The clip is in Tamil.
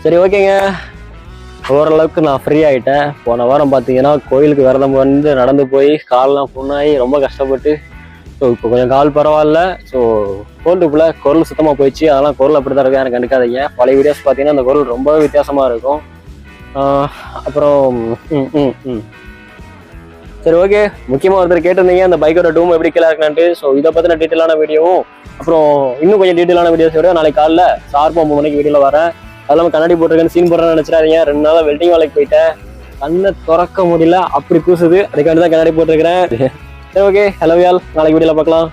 சரி ஓகேங்க, ஓரளவுக்கு நான் ஃப்ரீ ஆகிட்டேன். போன வாரம் பார்த்தீங்கன்னா கோயிலுக்கு விரதம் வந்து நடந்து போய் காலெலாம் புண்ணாகி ரொம்ப கஷ்டப்பட்டு, ஸோ இப்போ கொஞ்சம் கால் பரவாயில்ல. ஸோ கோல்டுக்குள்ள குரல் சுத்தமாக போயிடுச்சு. அதெல்லாம் குரல் அப்படி தான் இருக்கும், எனக்கு கண்டுக்காதீங்க. பழைய வீடியோஸ் பார்த்தீங்கன்னா அந்த குரல் ரொம்ப வித்தியாசமாக இருக்கும். அப்புறம் சரி ஓகே, முக்கியமாக ஒருத்தர் கேட்டிருந்தீங்க அந்த பைக்கோட டூம் எப்படி கீழே இருக்கலான்ட்டு. ஸோ இதை பற்றின டீட்டெயிலான வீடியோவும் அப்புறம் இன்னும் கொஞ்சம் டீட்டெயிலான வீடியோஸ் விட நாளைக்கு காலைல ஷார்ப்பாக 9 மணிக்கு வீடியோவில் வரேன். அதெல்லாம் கண்ணாடி போட்டிருக்கேன்னு சீன் போடுறேன்னு நினச்சிடாதீங்க. 2 நாளாக வெல்டிங் வேலைக்கு போயிட்டேன், கண்ணை திறக்க முடியல, அப்படி கூசுது. அதுக்காண்டி தான் கண்ணாடி போட்டிருக்கிறேன். சரி ஓகே, ஹலோ யால், நாளைக்கு வீடியோவில் பார்க்கலாம்.